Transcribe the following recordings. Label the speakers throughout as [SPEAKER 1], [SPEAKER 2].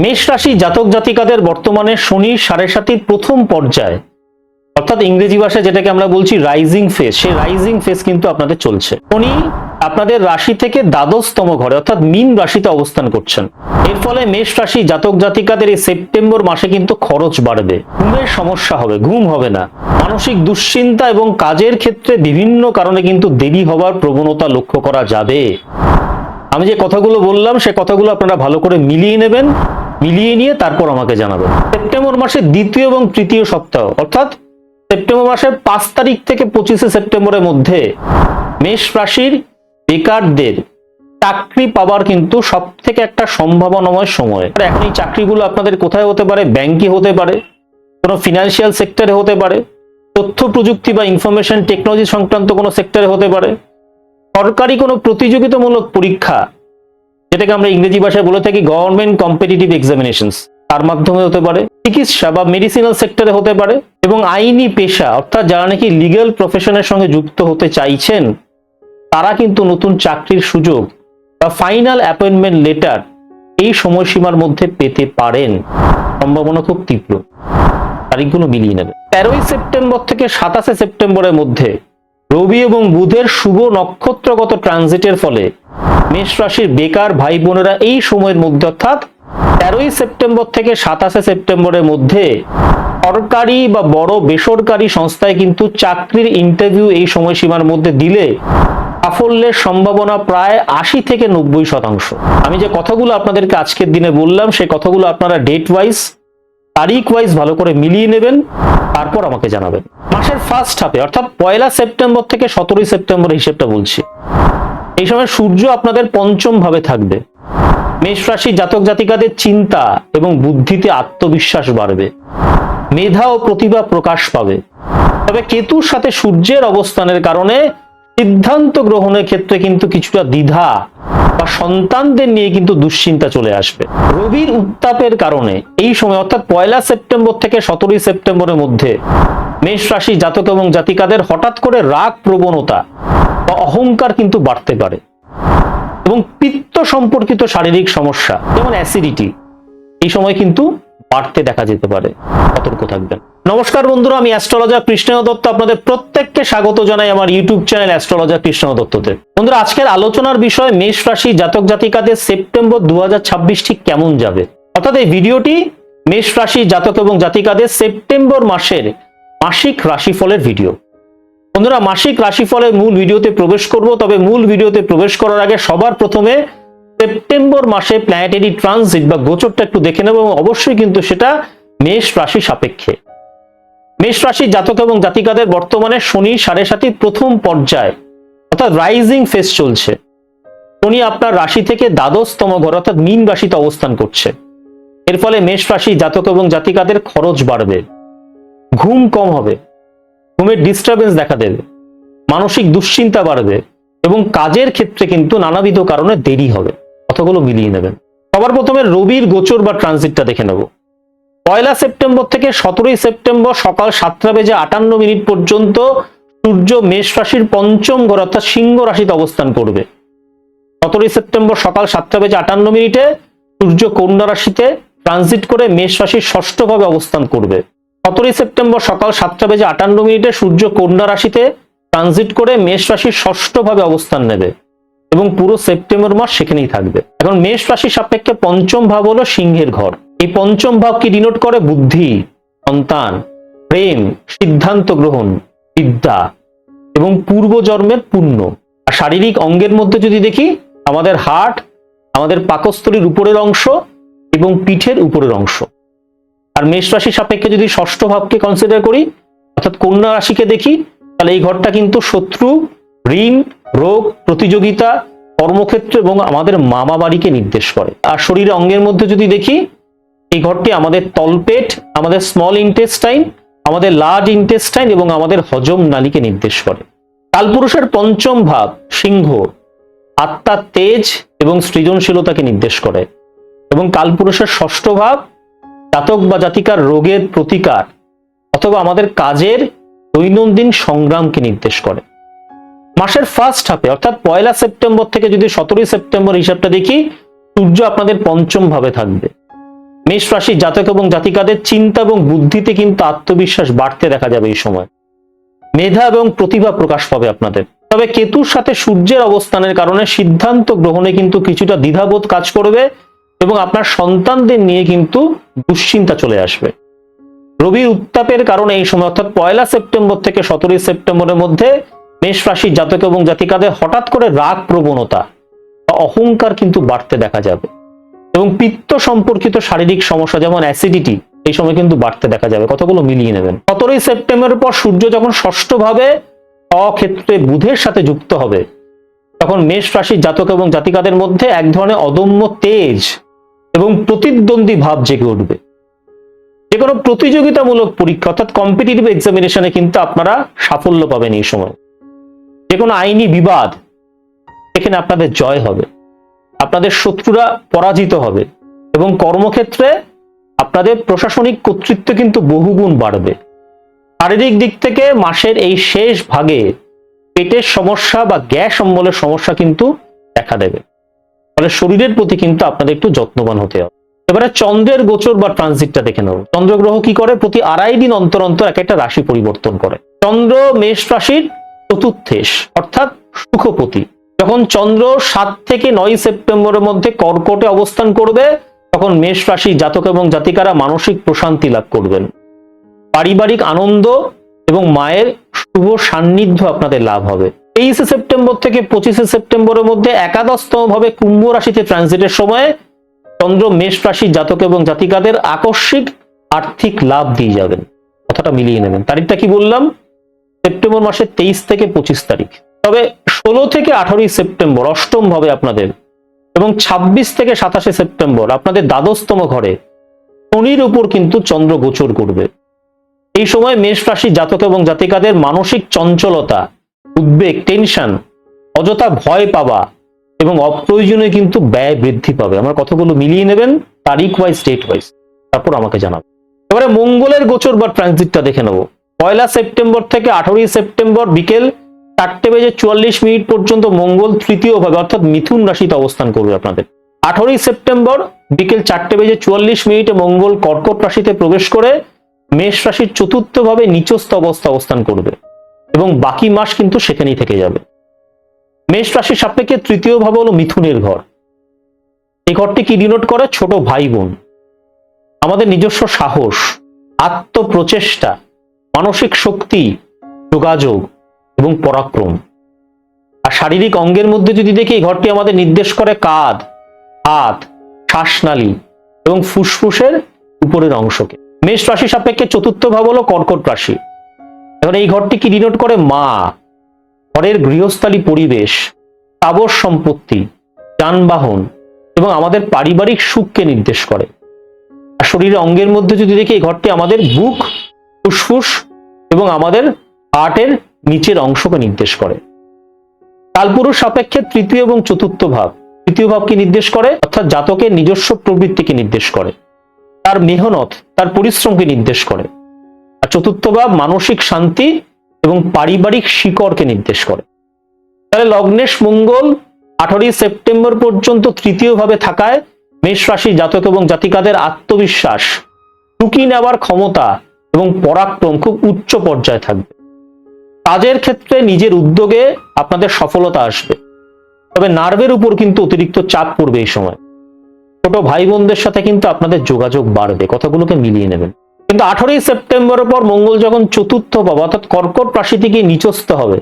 [SPEAKER 1] মেষ রাশি জাতক জাতিকাদের বর্তমানে শনির সাড়ে সাতির প্রথম পর্যায়ে, অর্থাৎ ইংরেজি ভাষায় যেটাকে আমরা বলছি রাইজিং ফেজ, সেই রাইজিং ফেজ কিন্তু আপনাদের চলছে। শনি আপনাদের রাশি থেকে দ্বাদশতম ঘরে অর্থাৎ মীন রাশিতে অবস্থান করছেন। এর ফলে মেষ রাশি জাতক জাতিকাদের এই সেপ্টেম্বর মাসে কিন্তু খরচ বাড়বে, ঘুমের সমস্যা হবে, ঘুম হবে না, মানসিক দুশ্চিন্তা এবং কাজের ক্ষেত্রে বিভিন্ন কারণে কিন্তু দেরি হওয়ার প্রবণতা লক্ষ্য করা যাবে। আমি যে কথাগুলো বললাম সে কথাগুলো আপনারা ভালো করে মিলিয়ে নেবেন, মিলিয়ে নিয়ে তারপর আমাকে জানাবেন। সেপ্টেম্বর মাসের দ্বিতীয় এবং তৃতীয় সপ্তাহ অর্থাৎ সেপ্টেম্বর মাসের 5 তারিখ থেকে 25শে সেপ্টেম্বরের মধ্যে মেষ রাশির বেকারদের চাকরি পাওয়ার কিন্তু সব থেকে একটা সম্ভাবনাময় সময়। এখন এই চাকরিগুলো আপনাদের কোথায় হতে পারে? ব্যাংকে হতে পারে, কোনো ফিনান্সিয়াল সেক্টরে হতে পারে, তথ্য প্রযুক্তি বা ইনফরমেশন টেকনোলজি সংক্রান্ত কোনো সেক্টরে হতে পারে, সরকারি কোনো প্রতিযোগিতামূলক পরীক্ষা যেটাকে আমরা ইংরেজি ভাষায় বলে থাকি গভর্নমেন্ট কম্পিটিটিভ এক্সামিনেশনস, তার মাধ্যমে হতে পারে, চিকিৎসা বা মেডিসিনাল সেক্টরে হতে পারে, এবং আইনি পেশা অর্থাৎ যারা নাকি লিগ্যাল প্রফেশনের সঙ্গে যুক্ত হতে চাইছেন তারা কিন্তু নতুন চাকরির সুযোগ বা ফাইনাল অ্যাপয়েন্টমেন্ট লেটার এই সময়সীমার মধ্যে পেতে পারেন। সম্ভাবনা খুব তীব্র। তারিখগুলো মিলিয়ে নেবে। 13ই সেপ্টেম্বর থেকে 27শে সেপ্টেম্বরের মধ্যে রবি এবং বুধের শুভ নক্ষত্রগত ট্রানজিটের ফলে মেষ রাশির বেকার ভাই বোনেরা এই সময়ের মধ্যে অর্থাৎ 13ই সেপ্টেম্বর থেকে 27শে সেপ্টেম্বরের মধ্যে সরকারি বা বড় বেসরকারি সংস্থায় কিন্তু চাকরির ইন্টারভিউ এই সময়সীমার মধ্যে দিলে সাফল্যের সম্ভাবনা প্রায় 80 থেকে 90%। আমি যে কথাগুলো আপনাদেরকে আজকের দিনে বললাম সেই কথাগুলো আপনারা ডেট ওয়াইজ, তারিখ ওয়াইজ ভালো করে মিলিয়ে নেবেন, তারপর আমাকে জানাবেন। মাসের ফার্স্ট হাফে অর্থাৎ 1লা সেপ্টেম্বর থেকে 17ই সেপ্টেম্বর হিসেবটা বলছি, এই সময় সূর্য আপনাদের পঞ্চম ভাবে থাকবে। মেষ রাশি জাতক জাতিকাদের চিন্তা এবং বুদ্ধিতে আত্মবিশ্বাস বাড়বে, মেধা ও প্রতিভা প্রকাশ পাবে। তবে কেতুর সাথে সূর্যের অবস্থানের কারণে সিদ্ধান্ত গ্রহণের ক্ষেত্রে কিন্তু কিছুটা দ্বিধা বা সন্তানদের নিয়ে কিন্তু দুশ্চিন্তা চলে আসবে। রবির উত্তাপের কারণে এই সময় অর্থাৎ 1লা সেপ্টেম্বর থেকে 17ই সেপ্টেম্বরের মধ্যে মেষ রাশি জাতক এবং জাতিকাদের হঠাৎ করে রাগ প্রবণতা বা অহংকার কিন্তু বাড়তে পারে, এবং পিত্ত সম্পর্কিত শারীরিক সমস্যা যেমন অ্যাসিডিটি এই সময় কিন্তু বাড়তে দেখা যেতে পারে। সতর্ক থাকবেন। নমস্কার বন্ধুরা, আমি অ্যাস্ট্রোলজার কৃষ্ণেন্দু দত্ত আপনাদের প্রত্যেককে স্বাগত জানাই আমার ইউটিউব চ্যানেল অ্যাস্ট্রোলজার কৃষ্ণেন্দু দত্ততে। বন্ধুরা, আজকের আলোচনার বিষয় মেষ রাশি জাতক জাতিকাদের সেপ্টেম্বর 2026 ঠিক কেমন যাবে। অর্থাৎ এই ভিডিওটি মেষ রাশি জাতক এবং জাতিকাদের সেপ্টেম্বর মাসের মাসিক রাশিফলের ভিডিও। বন্ধুরা, মাসিক রাশিফলের মূল ভিডিওতে প্রবেশ করব, তবে মূল ভিডিওতে প্রবেশ করার আগে সবার প্রথমে সেপ্টেম্বর মাসে প্ল্যানেটারি ট্রানজিট বা গোচরটা একটু দেখে নেব, এবং অবশ্যই কিন্তু সেটা মেষ রাশি সাপেক্ষে। মেষ রাশি জাতক এবং জাতিকাদের বর্তমানে শনি সাড়ে সাতির প্রথম পর্যায়ে অর্থাৎ রাইজিং ফেজ চলছে। শনি আপনার রাশি থেকে দ্বাদশতম ঘর অর্থাৎ মীন রাশিতে অবস্থান করছে। এর ফলে মেষ রাশি জাতক এবং জাতিকাদের খরচ বাড়বে, ঘুম কম হবে, ঘুমের ডিস্টারবেন্স দেখা দেবে, মানসিক দুশ্চিন্তা বাড়বে, এবং কাজের ক্ষেত্রে কিন্তু নানাবিধ কারণে দেরি হবে। কথাগুলো মিলিয়ে নেবেন। সবার প্রথমে রবির গোচর বা ট্রানজিটটা দেখে নেব। 1লা সেপ্টেম্বর থেকে 17ই সেপ্টেম্বর সকাল 7:58 পর্যন্ত সূর্য মেষ রাশির পঞ্চম ঘর অর্থাৎ সিংহ রাশিতে অবস্থান করবে। 17ই সেপ্টেম্বর সকাল 7:58 সূর্য কন্যা রাশিতে ট্রানজিট করে মেষ রাশির ষষ্ঠ ভাবে অবস্থান করবে। 17ই সেপ্টেম্বর সকাল 7:58 সূর্য কন্যা রাশিতে ট্রানজিট করে মেষ রাশির ষষ্ঠ ভাবে অবস্থান নেবে, এবং পুরো সেপ্টেম্বর মাস সেখানেই থাকবে। এখন মেষ রাশির সাপেক্ষে পঞ্চম ভাব হলো সিংহের ঘর। এই পঞ্চম ভাব কি ডিনোট করে? বুদ্ধি, সন্তান, প্রেম, সিদ্ধান্ত গ্রহণ, বিদ্যা এবং পূর্বজন্মের পুণ্য। আর শারীরিক অঙ্গের মধ্যে যদি দেখি, আমাদের হার্ট, আমাদের পাকস্থলীর উপরের অংশ এবং পিঠের উপরের অংশ। আর মেষ রাশির সাপেক্ষে যদি ষষ্ঠ ভাবকে কনসিডার করি অর্থাৎ কন্যা রাশিকে দেখি, তাহলে এই ঘরটা কিন্তু শত্রু, ঋণ, রোগ, প্রতিযোগিতা, কর্মক্ষেত্র এবং আমাদের মামা বাড়িকে নির্দেশ করে। আর শরীরের অঙ্গের মধ্যে যদি দেখি, এই ঘরটি আমাদের তলপেট, আমাদের স্মল ইন্টেস্টাইন, আমাদের লার্জ ইন্টেস্টাইন এবং আমাদের হজম নালীকে নির্দেশ করে। কালপুরুষের পঞ্চম ভাব সিংহ আত্মার তেজ এবং সৃজনশীলতাকে নির্দেশ করে, এবং কালপুরুষের ষষ্ঠ ভাব জাতক বা জাতিকার রোগের প্রতিকার অথবা আমাদের কাজের দৈনন্দিন সংগ্রামকে নির্দেশ করে। মাসের ফার্স্ট হাফে অর্থাৎ 1লা সেপ্টেম্বর থেকে যদি 17ই সেপ্টেম্বর হিসাবটা দেখি, সূর্য আপনাদের পঞ্চম ভাবে থাকবে। মেষ রাশির জাতক এবং জাতিকাদের চিন্তা এবং বুদ্ধিতে কিন্তু আত্মবিশ্বাস বাড়তে দেখা যাবে এই সময়। মেধা এবং প্রতিভা প্রকাশ পাবে আপনাদের। তবে কেতুর সাথে সূর্যের অবস্থানের কারণে সিদ্ধান্ত গ্রহণে কিন্তু কিছুটা দ্বিধাবোধ কাজ করবে এবং আপনার সন্তানদের নিয়ে কিন্তু দুশ্চিন্তা চলে আসবে। রবির উত্তাপের কারণে এই সময় অর্থাৎ 1 সেপ্টেম্বর থেকে 17 সেপ্টেম্বরের মধ্যে মেষ রাশির জাতক এবং জাতিকাদের হঠাৎ করে রাগ প্রবণতা বা অহংকার কিন্তু বাড়তে দেখা যাবে এবং পিত্ত সম্পর্কিত শারীরিক সমস্যা যেমন অ্যাসিডিটি এই সময় কিন্তু বাড়তে দেখা যাবে। কতগুলো মিলিয়ে নেবেন। 17 সেপ্টেম্বরের পর সূর্য যখন ষষ্ঠভাবে অক্ষেত্রে বুধের সাথে যুক্ত হবে তখন মেষ রাশির জাতক এবং জাতিকাদের মধ্যে এক ধরনের অদম্য তেজ এবং প্রতিদ্বন্দ্বী ভাব জেগে উঠবে। যে কোনো প্রতিযোগিতামূলক পরীক্ষা অর্থাৎ কম্পিটিটিভ এক্সামিনেশনে কিন্তু আপনারা সাফল্য পাবেন এই সময়। যে কোনো আইনি বিবাদ এখানে আপনাদের জয় হবে, আপনাদের শত্রুরা পরাজিত হবে এবং কর্মক্ষেত্রে আপনাদের প্রশাসনিক কর্তৃত্ব কিন্তু বহুগুণ বাড়বে। শারীরিক দিক থেকে মাসের এই শেষ ভাগে পেটের সমস্যা বা গ্যাস অম্বলের সমস্যা কিন্তু দেখা দেবে, ফলে শরীরের প্রতি কিন্তু আপনাদের একটু যত্নবান হতে হবে। এবারে চন্দ্রের গোচর বা ট্রানজিটটা দেখে নেব। চন্দ্রগ্রহ কি করে? প্রতি 2.5 দিন অন্তর অন্তর এক একটা রাশি পরিবর্তন করে। চন্দ্র মেষ রাশির চতুর্থেশ অর্থাৎ সুখপতি। যখন চন্দ্র 7 থেকে 9 সেপ্টেম্বরের মধ্যে কর্কটে অবস্থান করবে তখন মেষ রাশির জাতক এবং জাতিকারা মানসিক প্রশান্তি লাভ করবেন। পারিবারিক আনন্দ এবং মায়ের শুভ সান্নিধ্য আপনাদের লাভ হবে। 23 সেপ্টেম্বর থেকে 25 সেপ্টেম্বরের মধ্যে একাদশতম ভাবে কুম্ভ রাশিতে ট্রানজিটের সময় চন্দ্র মেষ রাশির জাতক এবং জাতিকাদের আকস্মিক আর্থিক লাভ দিয়ে যাবেন। কথাটা মিলিয়ে নেবেন। তারিখটা কি বললাম? সেপ্টেম্বর মাসের 23 থেকে 25 তারিখ। তবে 16 থেকে 18 সেপ্টেম্বর অষ্টম ভাবে আপনাদের এবং 26 থেকে 27 সেপ্টেম্বর আপনাদের দ্বাদশতম ঘরে শনির উপর কিন্তু চন্দ্র গোচর করবে। এই সময় মেষ রাশির জাতক এবং জাতিকাদের মানসিক চঞ্চলতা, উদ্বেগ, টেনশন, অযথা ভয় পাওয়া এবং অপ্রয়োজনীয় কিন্তু ব্যয় বৃদ্ধি পাবে। আমার কথাগুলো মিলিয়ে নেবেন তারিখ ওয়াইজ, ডেট ওয়াইজ, তারপর আমাকে জানাবেন। এবারে মঙ্গলের গোচর বা ট্রানজিটটা দেখে নেব। 1 সেপ্টেম্বর থেকে 18 সেপ্টেম্বর বিকেল 4:44 পর্যন্ত মঙ্গল তৃতীয় ভাবে অর্থাৎ মিথুন রাশিতে অবস্থান করবে আপনাদের। 18 সেপ্টেম্বর বিকেল 4:44 মঙ্গল কর্কট রাশিতে প্রবেশ করে মেষ রাশির চতুর্থ ভাবে নিচস্থ অবস্থান করবে এবং বাকি মাস কিন্তু সেখানেই থেকে যাবে। মেষ রাশির সাপেক্ষে তৃতীয় ভাব হলো মিথুনের ঘর। এই ঘরটি কি ডিনোট করে? ছোট ভাই বোন, আমাদের নিজস্ব সাহস, আত্মপ্রচেষ্টা, মানসিক শক্তি, যোগাযোগ এবং পরাক্রম। আর শারীরিক অঙ্গের মধ্যে যদি দেখি এই ঘরটি আমাদের নির্দেশ করে কাঁধ, হাত, শ্বাসনালী এবং ফুসফুসের উপরের অংশকে। মেষ রাশি সাপেক্ষে চতুর্থ ভাব হলো কর্কট রাশি। এখন এই ঘরটি কি ডিনোট করে? মা, ঘরের গৃহস্থালী পরিবেশ, স্থাবর সম্পত্তি, যানবাহন এবং আমাদের পারিবারিক সুখকে নির্দেশ করে। আর শরীরের অঙ্গের মধ্যে যদি দেখি এই ঘরটি আমাদের বুক, ফুসফুস এবং আমাদের হার্টের নিচের অংশকে নির্দেশ করে। কালপুরুষ সাপেক্ষে তৃতীয় এবং চতুর্থ ভাব। তৃতীয় ভাব কি নির্দেশ করে? অর্থাৎ জাতকের নিজস্ব প্রবৃত্তিকে নির্দেশ করে, তার মেহনত, তার পরিশ্রমকে নির্দেশ করে। আর চতুর্থ ভাব মানসিক শান্তি এবং পারিবারিক শিকড়কে নির্দেশ করে। তাহলে লগ্নেশ মঙ্গল 18 সেপ্টেম্বর পর্যন্ত তৃতীয় ভাবে থাকায় মেষ রাশি জাতক এবং জাতিকাদের আত্মবিশ্বাস, ঝুঁকি নেওয়ার ক্ষমতা এবং পরাক্রম খুব উচ্চ পর্যায়ে থাকবে। কাজের ক্ষেত্রে নিজের উদ্যোগে আপনাদের সফলতা আসবে, তবে নার্ভের উপর কিন্তু অতিরিক্ত চাপ পড়বে এই সময়। ছোট ভাই বোনদের সাথে কিন্তু আপনাদের যোগাযোগ বাড়বে। কথাগুলোকে মিলিয়ে নেবেন। কিন্তু 18 সেপ্টেম্বরের পর মঙ্গল যখন চতুর্থ ভাব অর্থাৎ কর্কট রাশি থেকে নিচস্থ হবে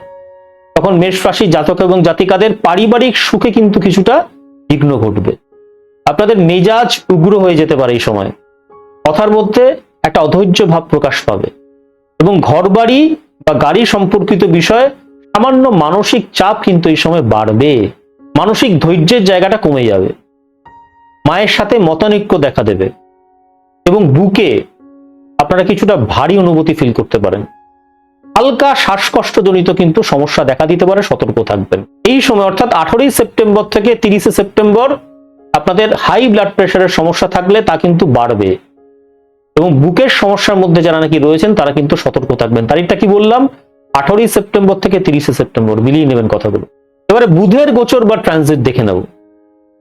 [SPEAKER 1] তখন মেষ রাশি জাতক এবং জাতিকাদের পারিবারিক সুখে কিন্তু কিছুটা বিঘ্ন ঘটবে। আপনাদের মেজাজ উগ্র হয়ে যেতে পারে এই সময়, কথার মধ্যে একটা অধৈর্য ভাব প্রকাশ পাবে এবং ঘরবাড়ি বা গাড়ি সম্পর্কিত বিষয়ে সামান্য মানসিক চাপ কিন্তু এই সময় বাড়বে। মানসিক ধৈর্যের জায়গাটা কমে যাবে, মায়ের সাথে মতানৈক্য দেখা দেবে এবং বুকে আপনারা কিছুটা ভারী অনুভূতি ফিল করতে পারেন। হালকা শ্বাসকষ্টজনিত কিন্তু সমস্যা দেখা দিতে পারে, সতর্ক থাকবেন। এই সময় অর্থাৎ 18 সেপ্টেম্বর থেকে 30 সেপ্টেম্বর আপনাদের হাই ব্লাড প্রেশারের সমস্যা থাকলে তা কিন্তু বাড়বে এবং বুকের সমস্যার মধ্যে যারা নাকি রয়েছেন তারা কিন্তু সতর্ক থাকবেন। তারিখটা কি বললাম? 18 সেপ্টেম্বর থেকে 30 সেপ্টেম্বর। মিলিয়ে নেবেন কথাগুলো। এবারে বুধের গোচর বা ট্রানজিট দেখে নেব।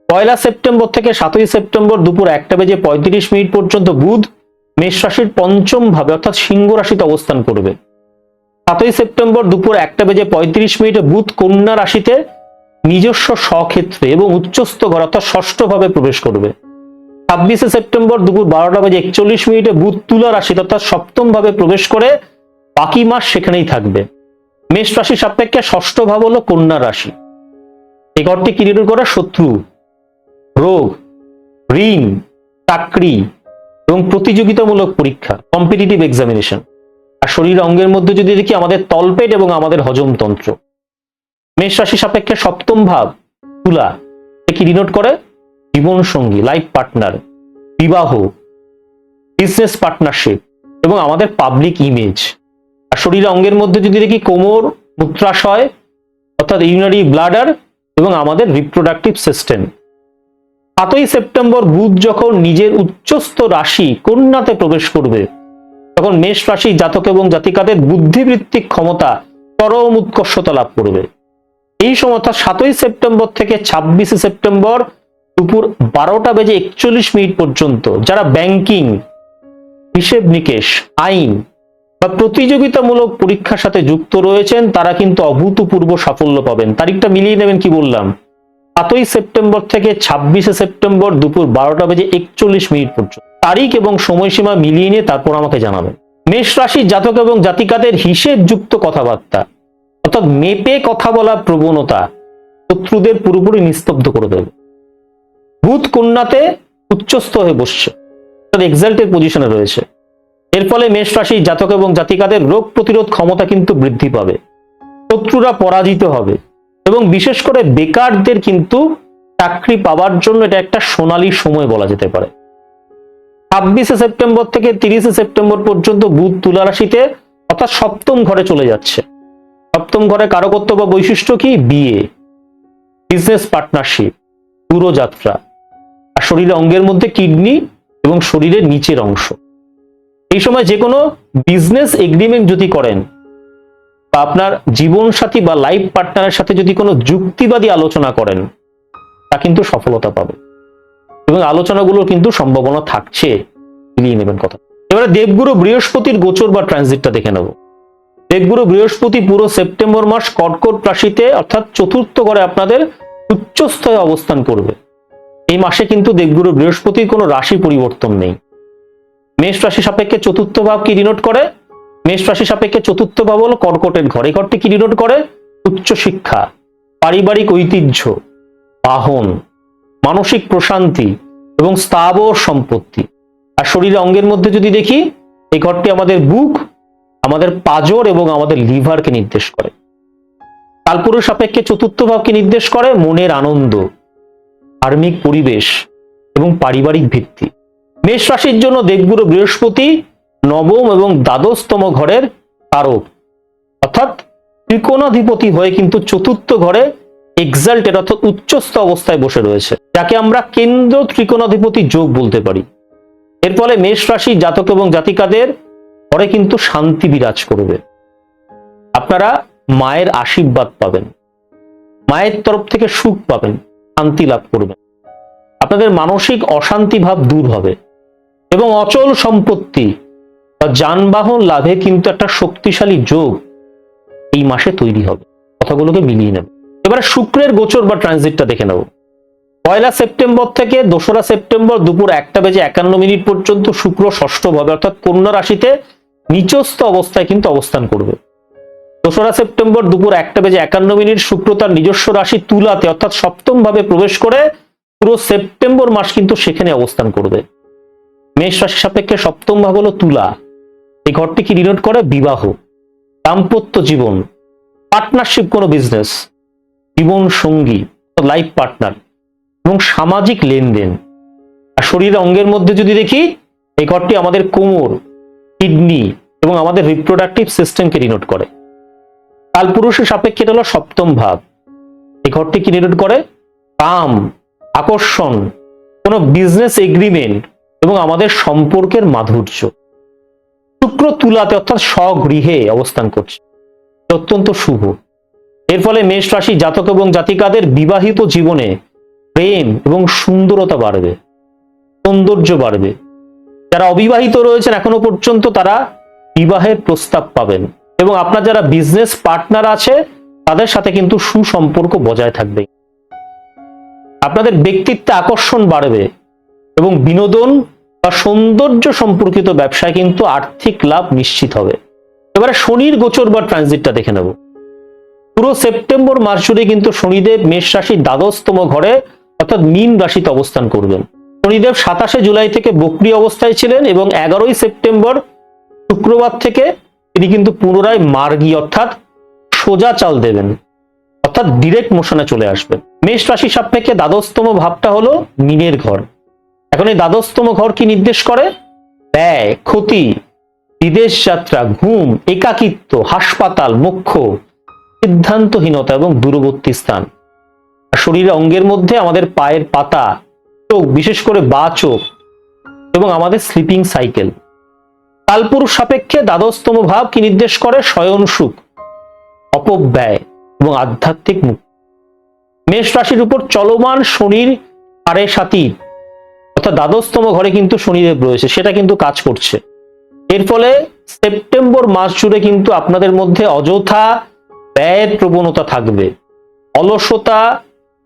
[SPEAKER 1] 1 সেপ্টেম্বর থেকে 7 সেপ্টেম্বর দুপুর 1:35 পর্যন্ত বুধ মেষ রাশির পঞ্চম ভাবে অর্থাৎ সিংহ রাশিতে অবস্থান করবে। 7 সেপ্টেম্বর দুপুর 1:35 বুধ কন্যা রাশিতে নিজস্ব স্বক্ষেত্রে এবং উচ্চস্থ ঘর অর্থাৎ ষষ্ঠ ভাবে প্রবেশ করবে। 26 সেপ্টেম্বর দুপুর 12:41 বুধ তুলা রাশিতে অর্থাৎ সপ্তম ভাবে প্রবেশ করে বাকি মাস সেখানেই থাকবে। মেষ রাশি সাপেক্ষে ষষ্ঠ ভাব হলো কন্যা রাশি। এই ঘরটি কি নির্ণয় করে? শত্রু, রোগ, ঋণ, চাকরি এবং প্রতিযোগিতামূলক পরীক্ষা, কম্পিটিটিভ এক্সামিনেশন। আর শরীর অঙ্গের মধ্যে যদি দেখি আমাদের তলপেট এবং আমাদের হজমতন্ত্র। মেষ রাশি সাপেক্ষে সপ্তম ভাব তুলা, কি ডিনোট করে? জীবন সঙ্গী, লাইফ পার্টনার, বিবাহ, বিজনেস পার্টনারশিপ এবং আমাদের পাবলিক ইমেজ। আর শরীর অঙ্গের মধ্যে যদি দেখি কোমর, মূত্রাশয় অর্থাৎ ইউরিনারি ব্লাডার এবং আমাদের রিপ্রোডাক্টিভ সিস্টেম। 7 সেপ্টেম্বর বুধ যখন নিজের উচ্চস্থ রাশি কন্যাতে প্রবেশ করবে তখন মেষ রাশি জাতক এবং জাতিকাদের বুদ্ধিবৃত্তিক ক্ষমতা চরম উৎকর্ষতা লাভ করবে। এই সময় অর্থাৎ 7 সেপ্টেম্বর থেকে 26 সেপ্টেম্বর দুপুর 12:41 পর্যন্ত যারা ব্যাংকিং, হিসেব নিকেশ, আইন বা প্রতিযোগিতামূলক পরীক্ষার সাথে যুক্ত রয়েছেন তারা কিন্তু অভূতপূর্ব সাফল্য পাবেন। তারিখটা মিলিয়ে নেবেন, কি বললাম? 7 সেপ্টেম্বর থেকে 26 সেপ্টেম্বর দুপুর 12:41 পর্যন্ত তারিখ এবং সময়সীমা মিলিয়ে নিয়ে তারপর আমাকে জানাবেন। মেষ রাশির জাতক এবং জাতিকাদের হিসেবযুক্ত কথাবার্তা অর্থাৎ মেপে কথা বলার প্রবণতা শত্রুদের পুরোপুরি নিস্তব্ধ করে দেবে। বুধ কন্যাতে উচ্চস্থ হয়ে বসছে, এক্সাল্টেড পজিশনে রয়েছে। এর ফলে মেষ রাশির জাতক এবং জাতিকাদের রোগ প্রতিরোধ ক্ষমতা কিন্তু বৃদ্ধি পাবে, শত্রুরা পরাজিত হবে এবং বিশেষ করে বেকারদের কিন্তু চাকরি পাওয়ার জন্য এটা একটা সোনালী সময় বলা যেতে পারে। 26 সেপ্টেম্বর থেকে 30 সেপ্টেম্বর পর্যন্ত বুধ তুলা রাশিতে অর্থাৎ সপ্তম ঘরে চলে যাচ্ছে। সপ্তম ঘরে কারকত্ব বা বৈশিষ্ট্য কি? বিয়ে, বিজনেস পার্টনারশিপ, দূরযাত্রা। আর শরীরের অঙ্গের মধ্যে কিডনি এবং শরীরের নিচের অংশ। এই সময় যে কোনো বিজনেস এগ্রিমেন্ট যদি করেন বা আপনার জীবন সাথী বা লাইফ পার্টনারের সাথে যদি কোনো যুক্তিবাদী আলোচনা করেন তা কিন্তু সফলতা পাবে এবং আলোচনাগুলোর কিন্তু সম্ভাবনা থাকছে, মিলিয়ে নেবেন কথা। এবারে দেবগুরু বৃহস্পতির গোচর বা ট্রানজিটটা দেখে নেব। দেবগুরু বৃহস্পতি পুরো সেপ্টেম্বর মাস কর্কট রাশিতে অর্থাৎ চতুর্থ ঘরে আপনাদের উচ্চস্থ হয়ে অবস্থান করবে। এই মাসে কিন্তু দেবগুরু বৃহস্পতির কোনো রাশি পরিবর্তন নেই। মেষ রাশি সাপেক্ষে চতুর্থ ভাব কি ডিনোট করে? মেষ রাশি সাপেক্ষে চতুর্থ ভাব হলো কর্কটের ঘর। এই ঘরটি কি ডিনোট করে? উচ্চ শিক্ষা, পারিবারিক ঐতিহ্য, বাহন, মানসিক প্রশান্তি এবং স্থাবর সম্পত্তি। আর শরীরের অঙ্গের মধ্যে যদি দেখি এই ঘরটি আমাদের বুক, আমাদের পাজর এবং আমাদের লিভারকে নির্দেশ করে। কালপুরুষ সাপেক্ষে চতুর্থ ভাবকে নির্দেশ করে মনের আনন্দ, ধার্মিক পরিবেশ এবং পারিবারিক ভিত্তি। মেষ রাশির জন্য দেবগুরু বৃহস্পতি নবম এবং দ্বাদশতম ঘরের কারক অর্থাৎ ত্রিকোণাধিপতি হয়ে কিন্তু চতুর্থ ঘরে এক্সাল্টেড অর্থাৎ উচ্চস্থ অবস্থায় বসে রয়েছে, যাকে আমরা কেন্দ্র ত্রিকোণাধিপতি যোগ বলতে পারি। এর ফলে মেষ রাশি জাতক এবং জাতিকাদের ঘরে কিন্তু শান্তি বিরাজ করবে। আপনারা মায়ের আশীর্বাদ পাবেন, মায়ের তরফ থেকে সুখ পাবেন, শান্তি লাভ করবেন। আপনাদের মানসিক অশান্তি ভাব দূর হবে এবং অচল সম্পত্তি বা যানবাহন লাভে কিন্তু একটা শক্তিশালী যোগ এই মাসে তৈরি হবে। কথাগুলোকে মিলিয়ে নেব। এবারে শুক্রের গোচর বা ট্রানজিটটা দেখে নেব। 1 সেপ্টেম্বর থেকে 2 সেপ্টেম্বর দুপুর 1:51 পর্যন্ত শুক্র ষষ্ঠ ভাবে অর্থাৎ কন্যা রাশিতে নিচস্থ অবস্থায় কিন্তু অবস্থান করবে। 2 সেপ্টেম্বর দুপুর 1:51 শুক্র তার নিজস্ব রাশি তুলাতে অর্থাৎ সপ্তম ভাবে প্রবেশ করে পুরো সেপ্টেম্বর মাস কিন্তু সেখানে অবস্থান করবে। মেষ রাশি সাপেক্ষে সপ্তম ভাব হলো তুলা। এই ঘরটি কি ডিনোট করে? বিবাহ, দাম্পত্য জীবন, পার্টনারশিপ, কোনো বিজনেস, জীবন সঙ্গী, লাইফ পার্টনার এবং সামাজিক লেনদেন। আর শরীরের অঙ্গের মধ্যে যদি দেখি এই ঘরটি আমাদের কোমর, কিডনি এবং আমাদের রিপ্রোডাক্টিভ সিস্টেমকে ডিনোট করে। কালপুরুষের সাপেক্ষে এটা হলো সপ্তম ভাব। এই ঘরটি কি ডিনোট করে? কাম, আকর্ষণ, কোনো বিজনেস এগ্রিমেন্ট এবং আমাদের সম্পর্কের মাধুর্য। শুক্র তুলাতে অর্থাৎ স্বগৃহে অবস্থান করছে, অত্যন্ত শুভ। এর ফলে মেষ রাশি জাতক এবং জাতিকাদের বিবাহিত জীবনে প্রেম এবং সুন্দরতা বাড়বে, সৌন্দর্য বাড়বে। যারা অবিবাহিত রয়েছেন এখনো পর্যন্ত তারা বিবাহের প্রস্তাব পাবেন, এবং আপনার যারা বিজনেস পার্টনার আছে তাদের সাথে কিন্তু সুসম্পর্ক বজায় থাকবে। আপনাদের ব্যক্তিত্বে আকর্ষণ বাড়বে এবং বিনোদন বা সৌন্দর্য সম্পর্কিত ব্যবসায় কিন্তু আর্থিক লাভ নিশ্চিত হবে। এবারে শনির গোচর বা ট্রানজিটটা দেখে নেব। পুরো সেপ্টেম্বর মাস জুড়ে কিন্তু শনিদেব মেষ রাশির দ্বাদশতম ঘরে অর্থাৎ মীন রাশিতে অবস্থান করবেন। শনিদেব 27 জুলাই থেকে বক্রী অবস্থায় ছিলেন এবং 11 সেপ্টেম্বর শুক্রবার থেকে তিনি কিন্তু পুনরায় মার্গী অর্থাৎ সোজা চাল দেবেন, অর্থাৎ ডিরেক্ট মোশনে চলে আসবেন। মেষ রাশি সাপেক্ষে দ্বাদশতম ভাবটা হলো মীনের ঘর। এখন এই দ্বাদশতম ঘর কি নির্দেশ করে? ব্যয়, ক্ষতি, বিদেশ যাত্রা, ঘুম, একাকিত্ব, হাসপাতাল, মোক্ষ, সিদ্ধান্তহীনতা এবং দূরবর্তী স্থান। শরীরের অঙ্গের মধ্যে আমাদের পায়ের পাতা, চোখ, বিশেষ করে বা চোখ, এবং আমাদের স্লিপিং সাইকেল। কালপুরুষ সাপেক্ষে দ্বাদশতম ভাব কি নির্দেশ করে? শয়ন সুখ, অপব্যয় এবং আধ্যাত্মিক মুক্তি। মেষ রাশির উপর চলমান শনির 7.5 অর্থাৎ দ্বাদশতম ঘরে কিন্তু শনিদেব রয়েছে, সেটা কিন্তু কাজ করছে। এর ফলে সেপ্টেম্বর মাস জুড়ে কিন্তু আপনাদের মধ্যে অযথা ব্যয়ের প্রবণতা থাকবে, অলসতা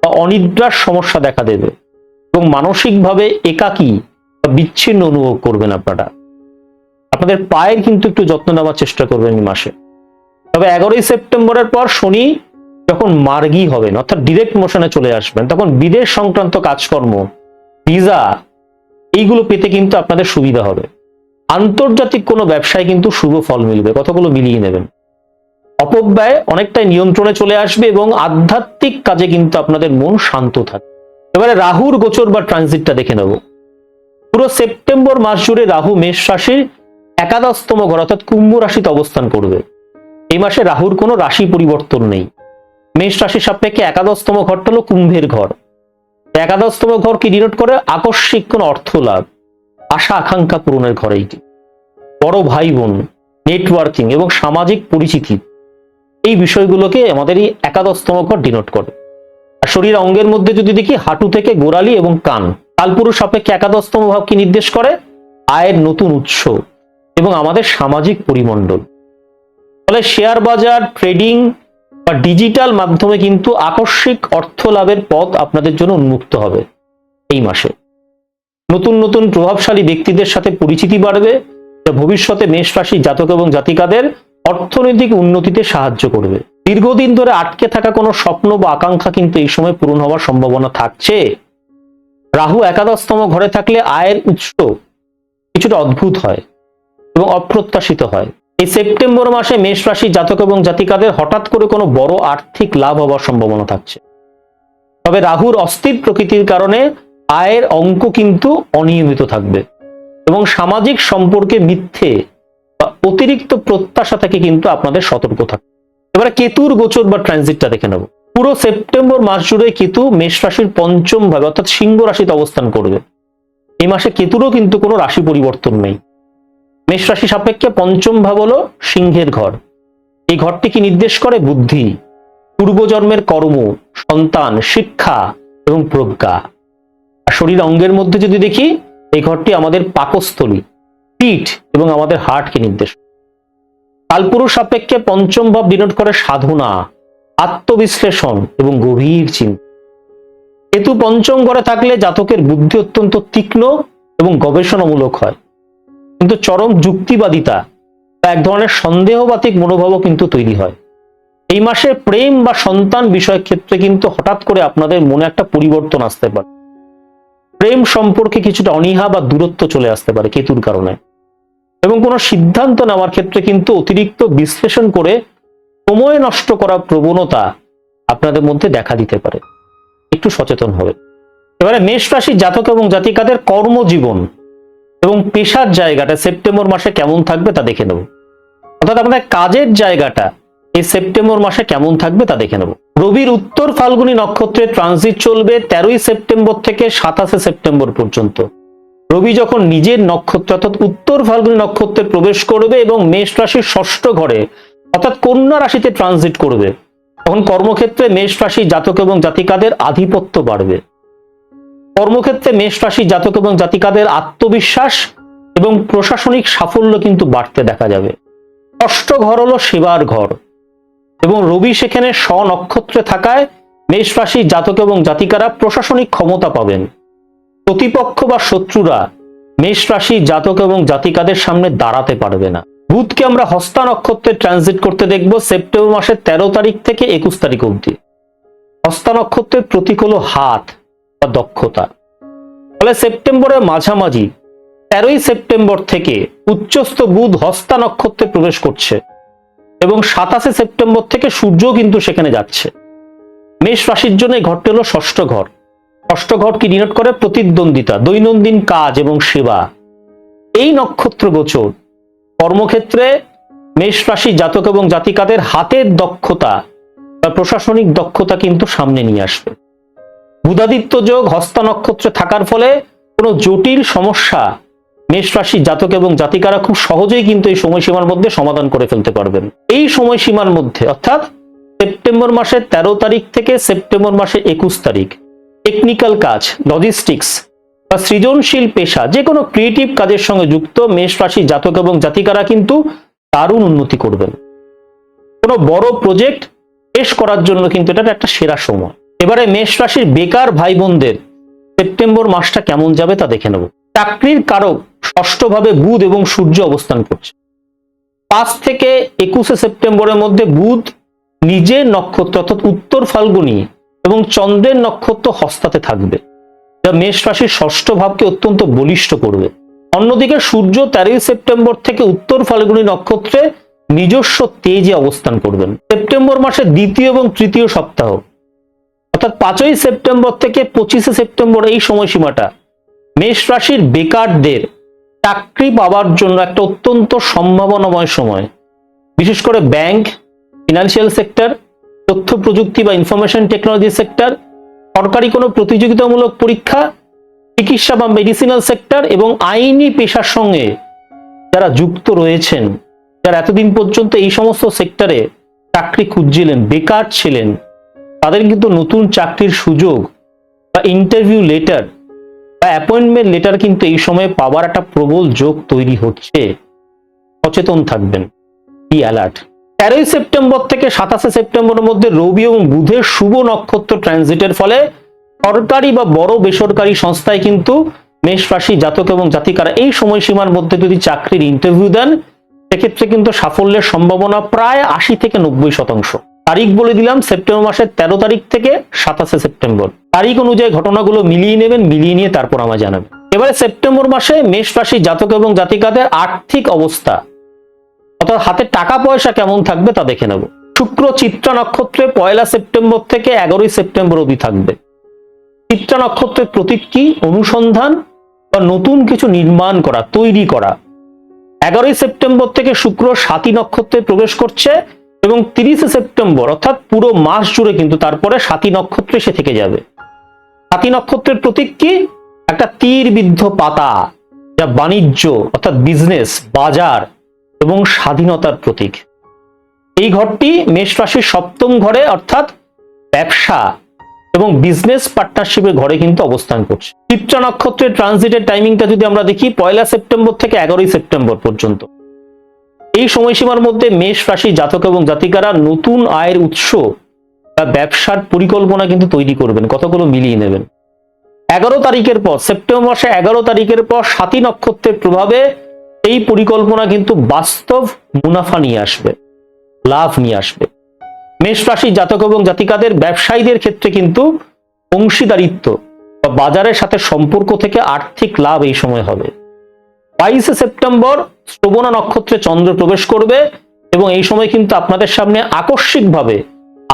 [SPEAKER 1] বা অনিদ্রার সমস্যা দেখা দেবে এবং মানসিকভাবে একাকী বা বিচ্ছিন্ন অনুভব করবেন। আপনাদের পায়ের কিন্তু একটু যত্ন নেওয়ার চেষ্টা করবেন এই মাসে। তবে 11 সেপ্টেম্বরের পর শনি যখন মার্গী হবেন অর্থাৎ ডিরেক্ট মোশনে চলে আসবেন, তখন বিদেশ সংক্রান্ত কাজকর্ম, ভিসা, এইগুলো পেতে কিন্তু আপনাদের সুবিধা হবে। আন্তর্জাতিক কোনো ব্যবসায় কিন্তু শুভ ফল মিলবে, কতগুলো মিলিয়ে নেবেন। অপব্যয় অনেকটাই নিয়ন্ত্রণে চলে আসবে এবং আধ্যাত্মিক কাজে কিন্তু আপনাদের মন শান্ত থাকবে। এবারে রাহুর গোচর বা ট্রানজিটটা দেখে নেব। পুরো সেপ্টেম্বর মাস জুড়ে রাহু মেষ রাশির একাদশতম ঘর অর্থাৎ কুম্ভ রাশিতে অবস্থান করবে। এই মাসে রাহুর কোনো রাশি পরিবর্তন নেই। মেষ রাশির সাপেক্ষে একাদশতম ঘরটা হলো কুম্ভের ঘর। একাদশতম ঘর কি ডিনোট করে? আকস্মিক কোন অর্থ লাভ, আশা আকাঙ্ক্ষা পূরণের ঘর। এইটি বড় ভাই বোন, নেটওয়ার্কিং এবং সামাজিক পরিচিতি, এই বিষয়গুলোকে আমাদের এই একাদশতম ঘর ডিনোট করে। আর শরীর অঙ্গের মধ্যে যদি দেখি হাঁটু থেকে গোড়ালি এবং কান। কালপুরুষ সাপেক্ষে একাদশতম ভাব কি নির্দেশ করে? আয়ের নতুন উৎস এবং আমাদের সামাজিক পরিমণ্ডল। ফলে শেয়ার বাজার, ট্রেডিং বা ডিজিটাল মাধ্যমে কিন্তু আকস্মিক অর্থ লাভের পথ আপনাদের জন্য উন্মুক্ত হবে এই মাসে। নতুন নতুন প্রভাবশালী ব্যক্তিদের সাথে পরিচিতি বাড়বে, যা ভবিষ্যতে মেষ রাশি জাতক এবং জাতিকাদের অর্থনৈতিক উন্নতিতে সাহায্য করবে। দীর্ঘদিন ধরে আটকে থাকা কোনো স্বপ্ন বা আকাঙ্ক্ষা কিন্তু এই সময় পূরণ হওয়ার সম্ভাবনা থাকছে। রাহু একাদশতম ঘরে থাকলে আয়ের উৎস কিছুটা অদ্ভুত হয় এবং অপ্রত্যাশিত হয়। এই সেপ্টেম্বর মাসে মেষ রাশি জাতক এবং জাতিকাদের হঠাৎ করে কোনো বড় আর্থিক লাভ হওয়ার সম্ভাবনা থাকছে। তবে রাহুর অস্থির প্রকৃতির কারণে আয়ের অঙ্ক কিন্তু অনিয়মিত থাকবে এবং সামাজিক সম্পর্কে মিথ্যে বা অতিরিক্ত প্রত্যাশা থেকে কিন্তু আপনাদের সতর্ক থাকবে। এবারে কেতুর গোচর বা ট্রানজিটটা দেখে নেব। পুরো সেপ্টেম্বর মাস জুড়ে কেতু মেষ রাশির পঞ্চম ভাবে অর্থাৎ সিংহ রাশিতে অবস্থান করবে। এই মাসে কেতুরও কিন্তু কোনো রাশি পরিবর্তন নেই। মেষ রাশি সাপেক্ষে পঞ্চম ভাব হলো সিংহের ঘর। এই ঘরটি কি নির্দেশ করে? বুদ্ধি, পূর্বজন্মের কর্ম, সন্তান, শিক্ষা এবং প্রজ্ঞা। আর শরীর অঙ্গের মধ্যে যদি দেখি, এই ঘরটি আমাদের পাকস্থলী, পিঠ এবং আমাদের হার্টকে নির্দেশ। কালপুরুষ সাপেক্ষে পঞ্চম ভাব ডিনোট করে সাধনা, আত্মবিশ্লেষণ এবং গভীর চিন্তা। কেতু পঞ্চম ঘরে থাকলে জাতকের বুদ্ধি অত্যন্ত তীক্ষ্ণ এবং গবেষণামূলক হয়, কিন্তু চরম যুক্তিবাদিতা বা এক ধরনের সন্দেহবাতিক মনোভাবও কিন্তু তৈরি হয়। এই মাসে প্রেম বা সন্তান বিষয়ের ক্ষেত্রে কিন্তু হঠাৎ করে আপনাদের মনে একটা পরিবর্তন আসতে পারে। প্রেম সম্পর্কে কিছুটা অনীহা বা দূরত্ব চলে আসতে পারে কেতুর কারণে, এবং কোনো সিদ্ধান্ত নেওয়ার ক্ষেত্রে কিন্তু অতিরিক্ত বিশ্লেষণ করে সময় নষ্ট করার প্রবণতা আপনাদের মধ্যে দেখা দিতে পারে। একটু সচেতন হবে। এবারে মেষ রাশির জাতক এবং জাতিকাদের কর্মজীবন এবং পেশার জায়গাটা সেপ্টেম্বর মাসে কেমন থাকবে তা দেখে নেব। অর্থাৎ আপনাদের কাজের জায়গাটা এই সেপ্টেম্বর মাসে কেমন থাকবে তা দেখে নেব। রবির উত্তর ফাল্গুনী নক্ষত্রে ট্রানজিট চলবে 13 সেপ্টেম্বর থেকে 27 সেপ্টেম্বর পর্যন্ত। রবি যখন নিজের নক্ষত্র অর্থাৎ উত্তর ফাল্গুনী নক্ষত্রে প্রবেশ করবে এবং মেষ রাশির ষষ্ঠ ঘরে অর্থাৎ কন্যা রাশিতে ট্রানজিট করবে, তখন কর্মক্ষেত্রে মেষ রাশি জাতক এবং জাতিকাদের আধিপত্য বাড়বে কর্মক্ষেত্রে মেষ রাশি জাতক এবং জাতিকাদের আত্মবিশ্বাস এবং প্রশাসনিক সাফল্য কিন্তু বাড়তে দেখা যাবে। ষষ্ঠ ঘর হলো সেবার ঘর এবং রবি সেখানে স্বনক্ষত্রে থাকায় মেষ রাশি জাতক এবং জাতিকারা প্রশাসনিক ক্ষমতা পাবেন। প্রতিপক্ষ বা শত্রুরা মেষ রাশি জাতক এবং জাতিকাদের সামনে দাঁড়াতে পারবে না। বুধকে আমরা হস্তা নক্ষত্রে ট্রানজিট করতে দেখব সেপ্টেম্বর মাসের 13 তারিখ থেকে 21 তারিখ অবধি। হস্তা নক্ষত্রের প্রতীক হলো হাত বা দক্ষতা। ফলে সেপ্টেম্বরের মাঝামাঝি 13ই সেপ্টেম্বর থেকে উচ্চস্থ বুধ হস্তা নক্ষত্রে প্রবেশ করছে এবং 27শে সেপ্টেম্বর থেকে সূর্য কিন্তু সেখানে যাচ্ছে। মেষ রাশির জন্য এই ঘরটি হলো ষষ্ঠ ঘর। ষষ্ঠ ঘর কি ডিনোট করে? প্রতিদ্বন্দ্বিতা, দৈনন্দিন কাজ এবং সেবা। এই নক্ষত্র গোচর কর্মক্ষেত্রে মেষ রাশি জাতক এবং জাতিকাদের হাতের দক্ষতা বা প্রশাসনিক দক্ষতা কিন্তু সামনে নিয়ে আসবে। বুধাদিত্য যোগ হস্তা নক্ষত্রে থাকার ফলে কোনো জটিল সমস্যা মেষ রাশি জাতক এবং জাতিকারা খুব সহজেই কিন্তু এই সময়সীমার মধ্যে সমাধান করে ফেলতে পারবেন। এই সময়সীমার মধ্যে অর্থাৎ সেপ্টেম্বর মাসের 13 তারিখ থেকে সেপ্টেম্বর মাসের 21 তারিখ টেকনিক্যাল কাজ, লজিস্টিক্স বা সৃজনশীল পেশা, যে কোনো ক্রিয়েটিভ কাজের সঙ্গে যুক্ত মেষ রাশি জাতক এবং জাতিকারা কিন্তু দারুণ উন্নতি করবেন। কোনো বড় প্রজেক্ট শেষ করার জন্য কিন্তু এটা একটা সেরা সময়। এবারে মেষ রাশির বেকার ভাই বোনদের সেপ্টেম্বর মাসটা কেমন যাবে তা দেখে নেব। চাকরির কারক ষষ্ঠভাবে বুধ এবং সূর্য অবস্থান করছে। 5 থেকে 21শে সেপ্টেম্বরের মধ্যে বুধ নিজের নক্ষত্র অর্থাৎ উত্তর ফাল্গুনী এবং চন্দ্রের নক্ষত্র হস্তাতে থাকবে, যা মেষ রাশির ষষ্ঠ ভাবকে অত্যন্ত বলিষ্ঠ করবে। অন্যদিকে সূর্য 13ই সেপ্টেম্বর থেকে উত্তর ফাল্গুনী নক্ষত্রে নিজস্ব তেজে অবস্থান করবেন। সেপ্টেম্বর মাসের দ্বিতীয় এবং তৃতীয় সপ্তাহ অর্থাৎ 5ই সেপ্টেম্বর থেকে 25শে সেপ্টেম্বর এই সময়সীমাটা মেষ রাশির বেকারদের চাকরি পাওয়ার জন্য একটা অত্যন্ত সম্ভাবনাময় সময়। বিশেষ করে ব্যাংক, ফিনান্সিয়াল সেক্টর, তথ্য প্রযুক্তি বা ইনফরমেশন টেকনোলজি সেক্টর, সরকারি কোনো প্রতিযোগিতামূলক পরীক্ষা, চিকিৎসা বা মেডিসিনাল সেক্টর এবং আইনি পেশার সঙ্গে যারা যুক্ত রয়েছেন, যারা এতদিন পর্যন্ত এই সমস্ত সেক্টরে চাকরি খুঁজছিলেন, বেকার ছিলেন, তাদের কিন্তু নতুন চাকরির সুযোগ বা ইন্টারভিউ লেটার বা অ্যাপয়েন্টমেন্ট লেটার কিন্তু এই সময়ে পাওয়ার একটা প্রবল যোগ তৈরি হচ্ছে। সচেতন থাকবেন, বি অ্যালার্ট। 13ই সেপ্টেম্বর থেকে 27শে সেপ্টেম্বরের মধ্যে রবি এবং বুধের শুভ নক্ষত্র ট্রানজিটের ফলে সরকারি বা বড় বেসরকারি সংস্থায় কিন্তু মেষ রাশি জাতক এবং জাতিকারা এই সময়সীমার মধ্যে যদি চাকরির ইন্টারভিউ দেন, সেক্ষেত্রে কিন্তু সাফল্যের সম্ভাবনা প্রায় 80 থেকে 90%। তারিখ বলে দিলাম সেপ্টেম্বর মাসের 13 তারিখ থেকে 27শে সেপ্টেম্বর। তারিখ অনুযায়ী ঘটনাগুলো মিলিয়ে নেবেন, মিলিয়ে নিয়ে তারপর আমায় জানাবেন। এবারে সেপ্টেম্বর মাসে মেষ রাশি জাতক এবং জাতিকাদের আর্থিক অবস্থা অর্থাৎ হাতে টাকা পয়সা কেমন থাকবে তা দেখে নেব। শুক্র চিত্রা নক্ষত্রে 1 সেপ্টেম্বর থেকে 11ই সেপ্টেম্বর অবধি থাকবে। চিত্রা নক্ষত্রের প্রতীক কি? অনুসন্ধান বা নতুন কিছু নির্মাণ করা, তৈরি করা। 11ই সেপ্টেম্বর থেকে শুক্র স্বাতী নক্ষত্রে প্রবেশ করছে এবং 30শে সেপ্টেম্বর অর্থাৎ পুরো মাস জুড়ে কিন্তু তারপরে স্বাতী নক্ষত্রে সে থেকে যাবে। স্বাতী নক্ষত্রের প্রতীক কি? একটা তীর বিদ্ধ পাতা, যা বাণিজ্য অর্থাৎ বিজনেস, বাজার এবং স্বাধীনতার প্রতীক। এই ঘরটি মেষ রাশির 7ম ঘরে অর্থাৎ ব্যবসা এবং বিজনেস পার্টনারশিপের ঘরে কিন্তু অবস্থান করছে। চিত্রা নক্ষত্রের ট্রানজিটের টাইমিংটা যদি আমরা দেখি 1 সেপ্টেম্বর থেকে 11ই সেপ্টেম্বর পর্যন্ত। এই সময়সীমার মধ্যে মেষ রাশি জাতক এবং জাতিকারা নতুন আয়ের উৎস বা ব্যবসার পরিকল্পনা কিন্তু তৈরি করবেন, কতগুলো মিলিয়ে নেবেন। 11 তারিখের পর সেপ্টেম্বর মাসে 11 তারিখের পর স্বাতী নক্ষত্রের প্রভাবে এই পরিকল্পনা কিন্তু বাস্তব মুনাফা নিয়ে আসবে, লাভ নিয়ে আসবে। মেষ রাশি জাতক এবং জাতিকাদের ব্যবসায়ীদের ক্ষেত্রে কিন্তু অংশীদারিত্ব বা বাজারের সাথে সম্পর্ক থেকে আর্থিক লাভ এই সময় হবে। 22শে সেপ্টেম্বর শ্রবণা নক্ষত্রে চন্দ্র প্রবেশ করবে এবং এই সময় কিন্তু আপনাদের সামনে আকস্মিকভাবে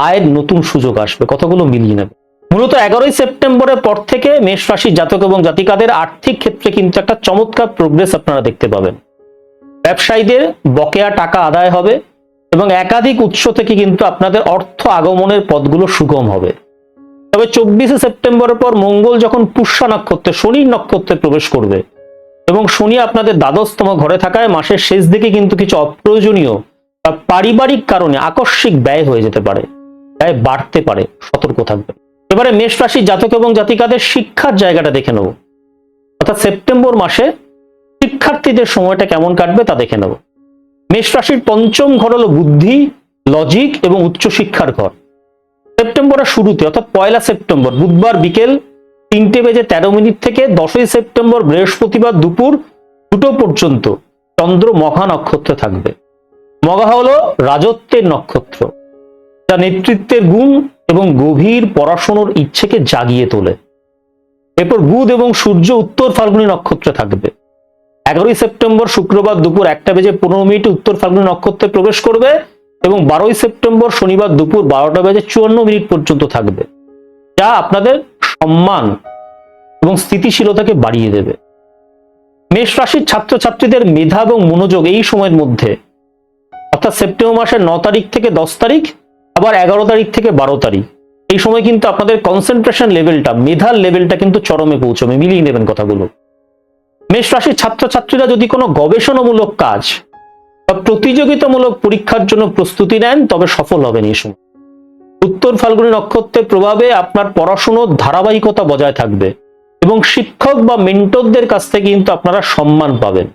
[SPEAKER 1] আয়ের নতুন সুযোগ আসবে, কতগুলো মিলিয়ে নেবে। মূলত 11ই সেপ্টেম্বরের পর থেকে মেষ রাশি জাতক এবং জাতিকাদের আর্থিক ক্ষেত্রে কিন্তু একটা চমৎকার প্রোগ্রেস আপনারা দেখতে পাবেন। ব্যবসায়ীদের বকেয়া টাকা আদায় হবে এবং একাধিক উৎস থেকে কিন্তু আপনাদের অর্থ আগমনের পথগুলো সুগম হবে। তবে 24শে সেপ্টেম্বরের পর মঙ্গল যখন পুষ্যা নক্ষত্রে শনির নক্ষত্রে প্রবেশ করবে এবং শনি আপনাদের দ্বাদশতম ঘরে থাকায় মাসের শেষ দিকে কিন্তু কিছু অপ্রয়োজনীয় বা পারিবারিক কারণে আকস্মিক ব্যয় হয়ে যেতে পারে, ব্যয় বাড়তে পারে, সতর্ক থাকবেন। এবারে মেষ রাশির জাতক এবং জাতিকাদের শিক্ষার জায়গাটা দেখে নেব, অর্থাৎ সেপ্টেম্বর মাসে শিক্ষার্থীদের সময়টা কেমন কাটবে তা দেখে নেব। মেষ রাশির পঞ্চম ঘর হলো বুদ্ধি, লজিক এবং উচ্চশিক্ষার ঘর। সেপ্টেম্বরের শুরুতে অর্থাৎ 1 সেপ্টেম্বর বুধবার বিকেল 3:13 থেকে 10 সেপ্টেম্বর বৃহস্পতিবার দুপুর 2টো পর্যন্ত চন্দ্র মঘা নক্ষত্রে থাকবে। মঘা হলো রাজত্বের নক্ষত্র, যা নেতৃত্বের গুণ এবং গভীর পড়াশোনার ইচ্ছেকে জাগিয়ে তোলে। এরপর বুধ এবং সূর্য উত্তর ফাল্গুনী নক্ষত্রে থাকবে। 11 সেপ্টেম্বর শুক্রবার দুপুর 1:15 উত্তর ফাল্গুনী নক্ষত্রে প্রবেশ করবে এবং 12 সেপ্টেম্বর শনিবার দুপুর 12:54 পর্যন্ত থাকবে, যা আপনাদের সম্মান এবং স্থিতিশীলতাকে বাড়িয়ে দেবে। মেষ রাশির ছাত্রছাত্রীদের মেধা এবং মনোযোগ এই সময়ের মধ্যে, অর্থাৎ সেপ্টেম্বর মাসের 9 তারিখ থেকে 10 তারিখ, আবার 11 তারিখ থেকে 12 তারিখ, এই সময় কিন্তু আপনাদের কনসেন্ট্রেশন লেভেলটা, মেধার লেভেলটা কিন্তু চরমে পৌঁছবে। মিলিয়ে নেবেন কথাগুলো। মেষ রাশির ছাত্রছাত্রীরা যদি কোনো গবেষণামূলক কাজ বা প্রতিযোগিতামূলক পরীক্ষার জন্য প্রস্তুতি নেন, তবে সফল হবেন এই সময়। উত্তর ফাল্গুনী নক্ষত্রের প্রভাবে আপনার পড়াশোনার ধারাবাহিকতা বজায় থাকবে এবং শিক্ষক বা মেন্টরদের কাছ থেকে কিন্তু আপনারা সম্মান পাবেন।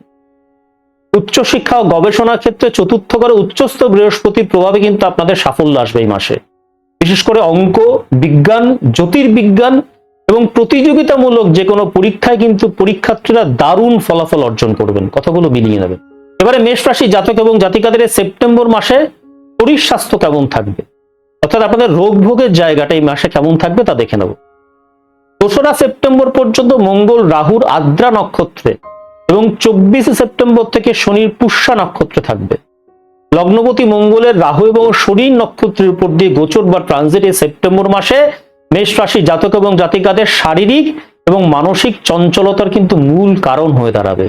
[SPEAKER 1] উচ্চশিক্ষা ও গবেষণা ক্ষেত্রে চতুর্থ ঘরে উচ্চস্থ বৃহস্পতির প্রভাবে কিন্তু আপনাদের সাফল্য আসবে এই মাসে। বিশেষ করে অঙ্ক, বিজ্ঞান, জ্যোতির্বিজ্ঞান এবং প্রতিযোগিতামূলক যে কোনো পরীক্ষায় কিন্তু পরীক্ষার্থীরা দারুণ ফলাফল অর্জন করবেন। কথাগুলো মিলিয়ে নেবেন। এবারে মেষ রাশি জাতক এবং জাতিকাদের সেপ্টেম্বর মাসে শরীর স্বাস্থ্য কেমন থাকবে, অর্থাৎ আপনাদের রোগ ভোগের জায়গাটা এই মাসে কেমন থাকবে তা দেখে নেব। 2রা সেপ্টেম্বর পর্যন্ত মঙ্গল রাহুর আদ্রা নক্ষত্রে এবং 24 সেপ্টেম্বর থেকে শনির পুষ্যা নক্ষত্রে থাকবে। লগ্নপতি মঙ্গলের রাহু এবং শনি নক্ষত্রের উপর দিয়ে গোচর বা ট্রানজিট এই সেপ্টেম্বর মাসে মেষ রাশি জাতক এবং জাতিকাদের শারীরিক এবং মানসিক চঞ্চলতার কিন্তু মূল কারণ হয়ে দাঁড়াবে।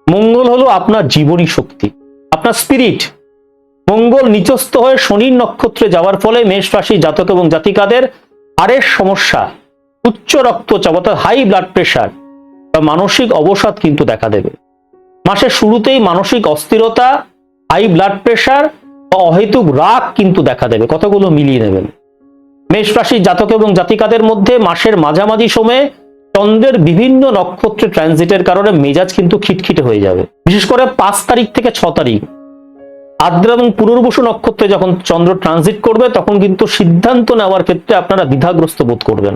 [SPEAKER 1] মঙ্গল হলো আপনার জীবনী শক্তি, আপনার স্পিরিট। মঙ্গল নিচস্থ হয়ে শনির নক্ষত্রে যাওয়ার ফলে মেষ রাশি জাতক এবং জাতিকাদের হাড়ের সমস্যা, উচ্চ রক্তচাপ অর্থাৎ হাই ব্লাড প্রেশার বা মানসিক অবসাদ কিন্তু দেখা দেবে। মাসের শুরুতেই মানসিক অস্থিরতা, হাই ব্লাড প্রেশার বা অহেতুক রাগ কিন্তু দেখা দেবে। কতগুলো মিলিয়ে নেবেন। মেষ রাশির জাতক এবং জাতিকাদের মধ্যে মাসের মাঝামাঝি সময়ে চন্দ্রের বিভিন্ন নক্ষত্রে ট্রানজিটের কারণে মেজাজ কিন্তু খিটখিটে হয়ে যাবে। বিশেষ করে 5 তারিখ থেকে 6 তারিখ আদ্রা এবং পুনর্বসু নক্ষত্রে যখন চন্দ্র ট্রানজিট করবে, তখন কিন্তু সিদ্ধান্ত নেওয়ার ক্ষেত্রে আপনারা দ্বিধাগ্রস্ত বোধ করবেন।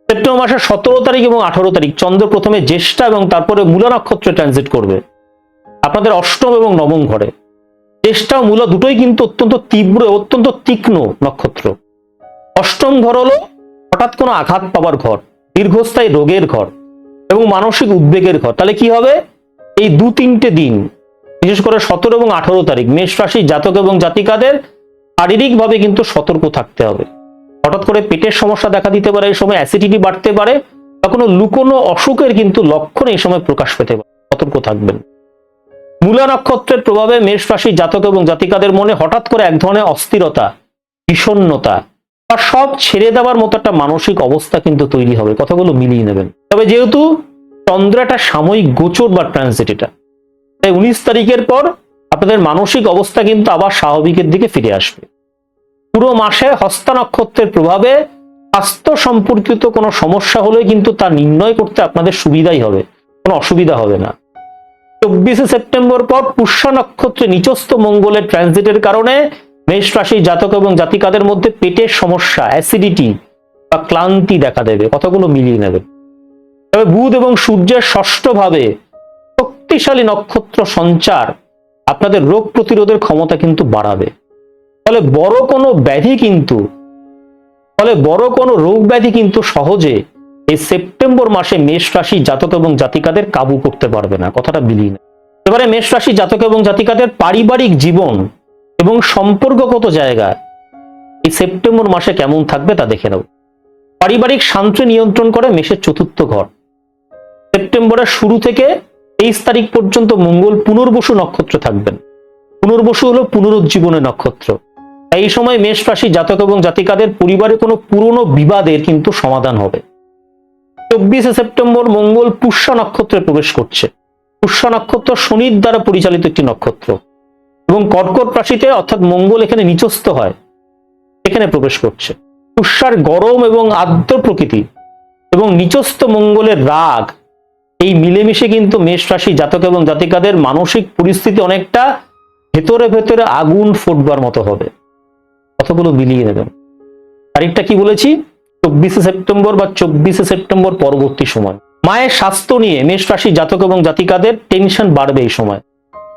[SPEAKER 1] সেপ্টেম্বর মাসের 17 তারিখ এবং 18 তারিখ চন্দ্র প্রথমে জ্যেষ্ঠা এবং তারপরে মূলা নক্ষত্রে ট্রানজিট করবে আপনাদের অষ্টম এবং নবম ঘরে। জ্যেষ্ঠা ও মূলা দুটোই কিন্তু অত্যন্ত তীব্র, অত্যন্ত তীক্ষ্ণ নক্ষত্র। অষ্টম ঘর হলো হঠাৎ কোনো আঘাত পাওয়ার ঘর, দীর্ঘস্থায়ী রোগের ঘর এবং মানসিক উদ্বেগের ঘর। তাহলে কি হবে, এই 2-3টে দিন বিশেষ করে 17 এবং 18 তারিখ মেষ রাশির জাতক এবং জাতিকাদের শারীরিকভাবে কিন্তু সতর্ক থাকতে হবে। হঠাৎ করে পেটের সমস্যা দেখা দিতে পারে, এই সময় অ্যাসিডিটি বাড়তে পারে বা কোনো লুকোনো অসুখের কিন্তু লক্ষণ এই সময় প্রকাশ পেতে পারে। সতর্ক থাকবেন। মূলা নক্ষত্রের প্রভাবে মেষ রাশির জাতক এবং জাতিকাদের মনে হঠাৎ করে এক ধরনের অস্থিরতা, বিষণ্ণতা বা সব ছেড়ে দেওয়ার মতো একটা মানসিক অবস্থা কিন্তু তৈরি হবে। কথাগুলো মিলিয়ে নেবেন। তবে যেহেতু চন্দ্র একটা সাময়িক গোচর বা ট্রানজিট, এটা তাই 19 তারিখের পর আপনাদের মানসিক অবস্থা কিন্তু আবার স্বাভাবিকের দিকে ফিরে আসবে। পুরো মাসে হস্তা নক্ষত্রের প্রভাবে স্বাস্থ্য সম্পর্কিত কোনো সমস্যা হলে কিন্তু তা নির্ণয় করতে আপনাদের সুবিধাই হবে, কোনো অসুবিধা হবে না। 24 সেপ্টেম্বর পর পুষ্যা নক্ষত্রে নিচস্থ মঙ্গলের ট্রানজিটের কারণে মেষ রাশির জাতক এবং জাতিকাদের মধ্যে পেটের সমস্যা, অ্যাসিডিটি বা ক্লান্তি দেখা দেবে। কথাগুলো মিলিয়ে নেবে। তবে বুধ এবং সূর্যের ষষ্ঠ ভাবে শক্তিশালী নক্ষত্র সঞ্চার আপনাদের রোগ প্রতিরোধের ক্ষমতা কিন্তু বাড়াবে। ফলে বড় কোনো রোগ ব্যাধি কিন্তু সহজে এই সেপ্টেম্বর মাসে মেষ রাশি জাতক এবং জাতিকাদের কাবু করতে পারবে না। কথাটা মিলিয়ে নেবে। এবারে মেষ রাশি জাতক এবং জাতিকাদের পারিবারিক জীবন এবং সম্পর্কগত জায়গা এই সেপ্টেম্বর মাসে কেমন থাকবে তা দেখে নেব। পারিবারিক শান্তি নিয়ন্ত্রণ করে মেষের চতুর্থ ঘর। সেপ্টেম্বরের শুরু থেকে 23 তারিখ পর্যন্ত মঙ্গল পুনর্বসু নক্ষত্রে থাকবেন। পুনর্বসু হলো পুনরুজ্জীবনের নক্ষত্র। এই সময় মেষ রাশি জাতক এবং জাতিকাদের পরিবারে কোনো পুরনো বিবাদের কিন্তু সমাধান হবে। 24 সেপ্টেম্বর মঙ্গল পুষ্যা নক্ষত্রে প্রবেশ করছে। পুষ্যা নক্ষত্র শনির দ্বারা পরিচালিত একটি নক্ষত্র এবং কর্কট রাশিতে, অর্থাৎ মঙ্গল এখানে নিচস্থ হয়, এখানে প্রবেশ করছে। উৎসার গরম এবং আর্দ্র প্রকৃতি এবং নিচস্থ মঙ্গলের রাগ, এই মিলেমিশে কিন্তু মেষ রাশি জাতক এবং জাতিকাদের মানসিক পরিস্থিতি অনেকটা ভেতরে ভেতরে আগুন ফুটবার মতো হবে। কতগুলো মিলিয়ে নেবেন। তারিখটা কি বলেছি? 24শে সেপ্টেম্বর বা 24শে সেপ্টেম্বর পরবর্তী সময়। মায়ের স্বাস্থ্য নিয়ে মেষ রাশি জাতক এবং জাতিকাদের টেনশন বাড়বে এই সময়,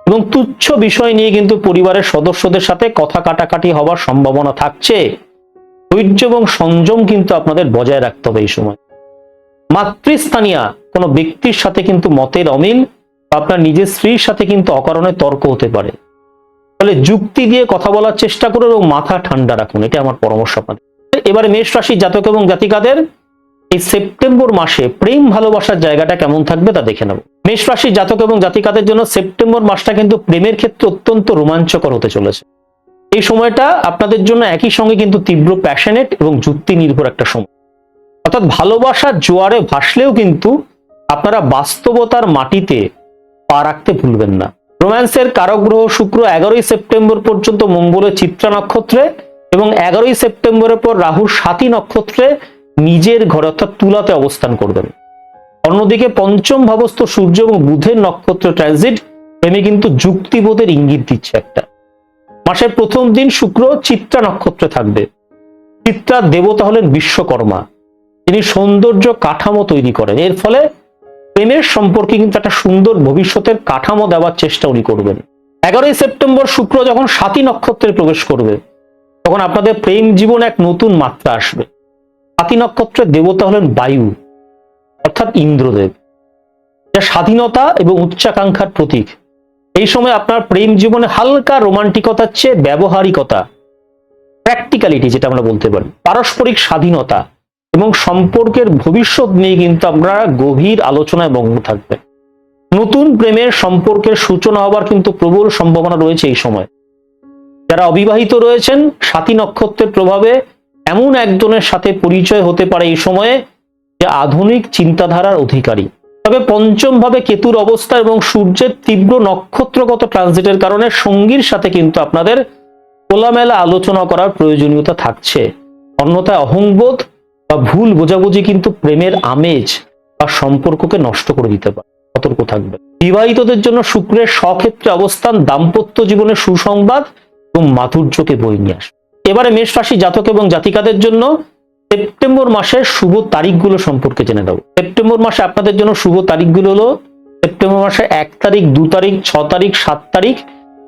[SPEAKER 1] এবং তুচ্ছ বিষয় নিয়ে কিন্তু পরিবারের সদস্যদের সাথে কথা কাটাকাটি হওয়ার সম্ভাবনা থাকছে। ধৈর্য এবং সংযম কিন্তু আপনাদের বজায় রাখতে হবে এই সময়। মাতৃস্থানীয় কোনো ব্যক্তির সাথে কিন্তু মতের অমিল বা আপনার নিজের স্ত্রীর সাথে কিন্তু অকারণে তর্ক হতে পারে। তাহলে যুক্তি দিয়ে কথা বলার চেষ্টা করুন এবং মাথা ঠান্ডা রাখুন, এটা আমার পরামর্শ আপনাদের। এবারে মেষ রাশি জাতক এবং জাতিকাদের এই সেপ্টেম্বর মাসে প্রেম ভালোবাসার জায়গাটা কেমন থাকবে তা দেখে নেব। মেষ রাশি জাতক এবং জাতিকাদের জন্য সেপ্টেম্বর মাসটা কিন্তু প্রেমের ক্ষেত্রে অত্যন্ত রোমাঞ্চকর হতে চলেছে। এই সময়টা আপনাদের জন্য একই সঙ্গে কিন্তু তীব্র প্যাশনেট এবং যুক্তি নির্ভর একটা সময়। অর্থাৎ ভালোবাসার জোয়ারে ভাসলেও কিন্তু আপনারা বাস্তবতার মাটিতে পা রাখতে ভুলবেন না। রোম্যান্সের কারক গ্রহ শুক্র 11ই সেপ্টেম্বর পর্যন্ত মঙ্গলের চিত্রা নক্ষত্রে এবং 11ই সেপ্টেম্বরের পর রাহুর সাথী নক্ষত্রে নিজের ঘরে অর্থাৎ তুলাতে অবস্থান করবেন। অন্যদিকে পঞ্চম ভাবস্থ সূর্য এবং বুধের নক্ষত্র ট্রানজিট প্রেমে কিন্তু যুক্তিবোধের ইঙ্গিত দিচ্ছে একটা। মাসের প্রথম দিন শুক্র চিত্রা নক্ষত্রে থাকবে। চিত্রার দেবতা হলেন বিশ্বকর্মা, তিনি সৌন্দর্য কাঠামো তৈরি করেন। এর ফলে প্রেমের সম্পর্কে কিন্তু একটা সুন্দর ভবিষ্যতের কাঠামো দেওয়ার চেষ্টা উনি করবেন। 11ই সেপ্টেম্বর শুক্র যখন সাথী নক্ষত্রে প্রবেশ করবে তখন আপনাদের প্রেম জীবন এক নতুন মাত্রা আসবে। সাথী নক্ষত্রের দেবতা হলেন বায়ু অর্থাৎ ইন্দ্রদেব, যা স্বাধীনতা এবং উচ্চাকাঙ্ক্ষার প্রতীক। এই সময় আপনার প্রেম জীবনে হালকা রোমান্টিকতার চেয়ে ব্যবহারিকতা, প্র্যাকটিক্যালিটি যেটা আমরা বলতে পারি, পারস্পরিক স্বাধীনতা এবং সম্পর্কের ভবিষ্যৎ নিয়ে কিন্তু আপনারা গভীর আলোচনায় মগ্ন থাকবেন। নতুন প্রেমের সম্পর্কের সূচনা হবার কিন্তু প্রবল সম্ভাবনা রয়েছে এই সময়। যারা অবিবাহিত রয়েছেন সাথী নক্ষত্রের প্রভাবে এমন একজনের সাথে পরিচয় হতে পারে এই সময়ে যে আধুনিক চিন্তাধারার অধিকারী। তবে পঞ্চম ভাবে কেতুর অবস্থা এবং সূর্যের তীব্র নক্ষত্রগত ট্রানজিটের কারণে সঙ্গীর সাথে কিন্তু আপনাদের খোলামেলা আলোচনা করার প্রয়োজনীয়তা থাকছে। অন্যথায় অহংবোধ বা ভুল বোঝাবুঝি কিন্তু প্রেমের আমেজ বা সম্পর্ককে নষ্ট করে দিতে পারে, সতর্ক থাকবে। বিবাহিতদের জন্য শুক্রের স্বক্ষেত্রে অবস্থান দাম্পত্য জীবনের সুসংবাদ এবং মাধুর্যকে বয়ে নিয়ে আসে। এবারে মেষ রাশি জাতক এবং জাতিকাদের জন্য সেপ্টেম্বর মাসের শুভ তারিখগুলো সম্পর্কে জেনে নেব। সেপ্টেম্বর মাসে আপনাদের জন্য শুভ তারিখগুলো হলো সেপ্টেম্বর মাসে 1 তারিখ, 2 তারিখ, 6 তারিখ, 7 তারিখ,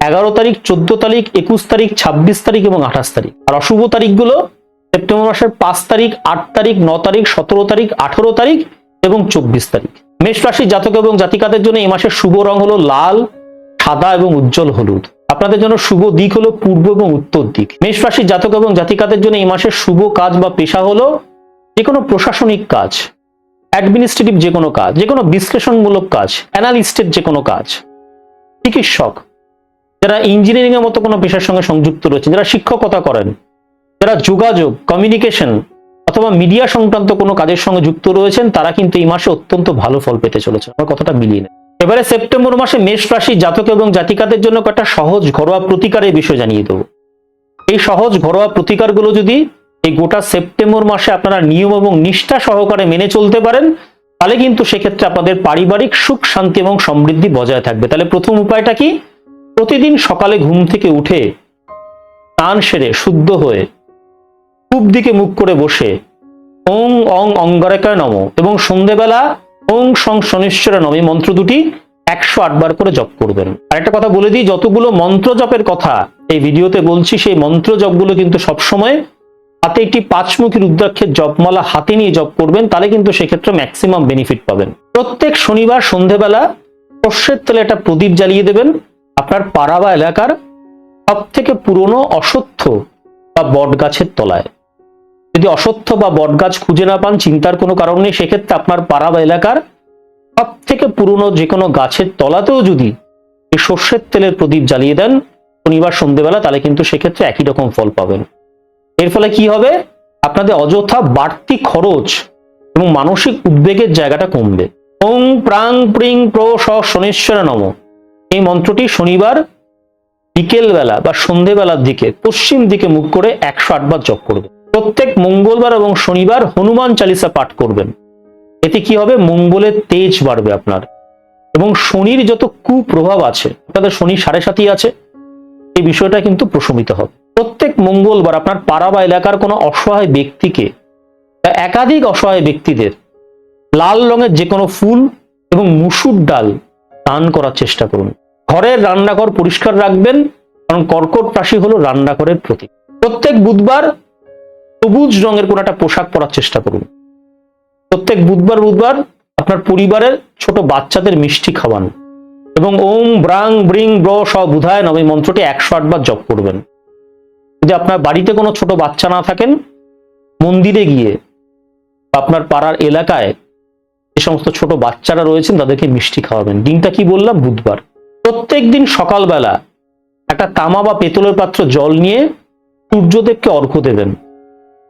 [SPEAKER 1] 11 তারিখ, 14 তারিখ, 21 তারিখ, 26 তারিখ এবং 28 তারিখ। আর অশুভ তারিখগুলো সেপ্টেম্বর মাসের 5 তারিখ, 8 তারিখ, 9 তারিখ, 17 তারিখ, 18 তারিখ এবং 24 তারিখ। মেষ রাশি জাতক এবং জাতিকাদের জন্য এই মাসের শুভ রং হলো লাল, সাদা এবং উজ্জ্বল হলুদ। আপনাদের জন্য শুভ দিক হলো পূর্ব এবং উত্তর দিক। মেষ রাশি জাতক এবং জাতিকাদের জন্য এই মাসের শুভ কাজ বা পেশা হলো যে কোনো প্রশাসনিক কাজ, অ্যাডমিনিস্ট্রেটিভ যে কোনো কাজ, যে কোনো বিশ্লেষণমূলক কাজ, অ্যানালিস্টের যে কোনো কাজ, চিকিৎসক, যারা ইঞ্জিনিয়ারিং এর মতো কোনো পেশার সঙ্গে সংযুক্ত রয়েছেন, যারা শিক্ষকতা করেন, যারা যোগাযোগ, কমিউনিকেশন অথবা মিডিয়া সংক্রান্ত কোনো কাজের সঙ্গে যুক্ত রয়েছেন, তারা কিন্তু এই মাসে অত্যন্ত ভালো ফল পেতে চলেছে। আমার কথাটা মিলিয়ে নেয়। এবারে সেপ্টেম্বর মাসে মেষ রাশি জাতক এবং জাতিকাদের জন্য একটা সহজ ঘরোয়া প্রতিকারের বিষয় জানিয়ে দেবো। এই সহজ ঘরোয়া প্রতিকারগুলো যদি এই গোটা সেপ্টেম্বর মাসে আপনারা নিয়ম এবং নিষ্ঠা সহকারে মেনে চলতে পারেন তাহলে কিন্তু সেক্ষেত্রে আপনাদের পারিবারিক সুখ শান্তি এবং সমৃদ্ধি বজায় থাকবে। তাহলে প্রথম উপায়টা কি? প্রতিদিন সকালে ঘুম থেকে উঠে স্নান সেরে শুদ্ধ হয়ে পূব দিকে মুখ করে বসে ওং অং অঙ্গারকায় নম এবং সন্ধ্যেবেলা ওং সং শনিশ্বরে নম এই মন্ত্র দুটি 108 বার করে জপ করবেন। আরেকটা কথা বলে দিই, যতগুলো মন্ত্র জপের কথা এই ভিডিওতে বলছি সেই মন্ত্র জপগুলো কিন্তু সবসময় হাতে একটি 5মুখী রুদ্রাক্ষের জপমালা হাতে নিয়ে জপ করবেন, তাহলে কিন্তু সেক্ষেত্রে ম্যাক্সিমাম বেনিফিট পাবেন। প্রত্যেক শনিবার সন্ধ্যেবেলা সর্ষের তেলে একটা প্রদীপ জ্বালিয়ে দেবেন আপনার পাড়া বা এলাকার সব থেকে পুরনো অশ্বত্থ বা বট গাছের তলায়। যদি অশ্বত্থ বা বট গাছ খুঁজে না পান চিন্তার কোনো কারণ নেই, সেক্ষেত্রে আপনার পাড়া বা এলাকার সব থেকে পুরনো যে কোনো গাছের তলাতেও যদি এই সর্ষের তেলের প্রদীপ জ্বালিয়ে দেন শনিবার সন্ধ্যেবেলা, তাহলে কিন্তু সেক্ষেত্রে একই রকম ফল পাবেন। এর ফলে কি হবে? আপনাদের অযথা বাড়তি খরচ এবং মানসিক উদ্বেগের জায়গাটা কমবে। ওং প্রাং প্রিং প্র স শনিশ্বর নম এই মন্ত্রটি শনিবার বিকেল বেলা বা সন্ধ্যেবেলার দিকে পশ্চিম দিকে মুখ করে 108 বার জপ করবে। প্রত্যেক মঙ্গলবার এবং শনিবার হনুমান চালিসা পাঠ করবেন। এতে কি হবে, মঙ্গলের তেজ বাড়বে আপনার, এবং শনির যত কুপ্রভাব আছে, আপনাদের শনি 7.5 আছে, এই বিষয়টা কিন্তু প্রশমিত হবে। প্রত্যেক মঙ্গলবার আপনার পাড়া বা এলাকার কোনো অসহায় ব্যক্তিকে বা একাধিক অসহায় ব্যক্তিদের লাল রঙের যে কোনো ফুল এবং মুসুর ডাল দান করার চেষ্টা করুন। ঘরের রান্নাঘর পরিষ্কার রাখবেন, কারণ কর্কট রাশি হলো রান্নাঘরের প্রতীক। প্রত্যেক বুধবার সবুজ রঙের কোনো একটা পোশাক পরার চেষ্টা করুন। প্রত্যেক বুধবার আপনার পরিবারের ছোট বাচ্চাদের মিষ্টি খাওয়ান, এবং ওম ব্রাং ব্রিং ব্র স বুধায় নম এই মন্ত্রটি 108 বার জপ করবেন। যদি আপনার বাড়িতে কোনো ছোট বাচ্চা না থাকেন, মন্দিরে গিয়ে আপনার পাড়ার এলাকায় যে সমস্ত ছোট বাচ্চারা রয়েছেন তাদেরকে মিষ্টি খাওয়াবেন। দিনটা কি বললাম, বুধবার। প্রত্যেক দিন সকালবেলা একটা তামা বা পেতলের পাত্র জল নিয়ে সূর্যদেবকে অর্ঘ্য দেবেন,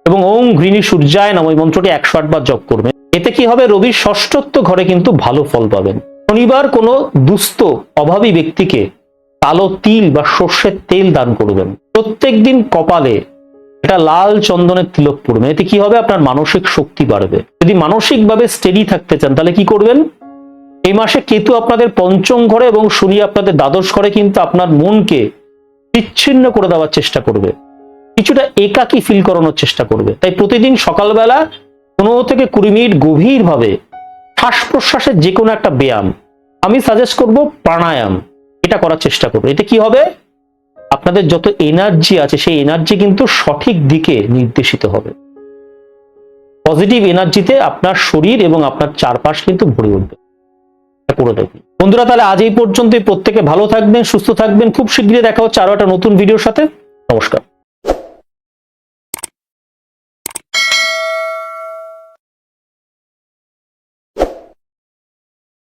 [SPEAKER 1] এবং ওম ঘৃণী সূর্যায় নম এই মন্ত্রটি 108 বার জপ করবেন। এতে কি হবে, রবির ষষ্ঠত্ব ঘরে কিন্তু ভালো ফল পাবেন। শনিবার কোনো দুস্থ অভাবী ব্যক্তিকে কালো তিল বা সর্ষের তেল দান করবেন। প্রত্যেক দিন কপালে এটা লাল চন্দনের তিলক পড়বে। এতে কি হবে, আপনার মানসিক শক্তি বাড়বে। যদি মানসিকভাবে স্টেডি থাকতে চান তাহলে কি করবেন, এই মাসে কেতু আপনাদের পঞ্চম ঘরে এবং শনি আপনাদের দ্বাদশ ঘরে কিন্তু আপনার মনকে বিচ্ছিন্ন করে দেওয়ার চেষ্টা করবে, কিছুটা একাকী ফিল করানোর চেষ্টা করবে। তাই প্রতিদিন সকালবেলা 15 থেকে 20 মিনিট গভীরভাবে শ্বাস প্রশ্বাসের যে কোনো একটা ব্যায়াম, আমি সাজেস্ট করব প্রাণায়াম, এটা করার চেষ্টা করবে। এতে কি হবে, আপনাদের যত এনার্জি আছে সেই এনার্জি কিন্তু সঠিক দিকে নির্দেশিত হবে। পজিটিভ এনার্জিতে আপনার শরীর এবং আপনার চারপাশ কিন্তু ভরে উঠবে। করে দেখুন বন্ধুরা। তাহলে আজ এই পর্যন্তই। প্রত্যেকে ভালো থাকবেন, সুস্থ থাকবেন। খুব শীঘ্রই দেখা হচ্ছে আরো একটা নতুন ভিডিওর সাথে। নমস্কার।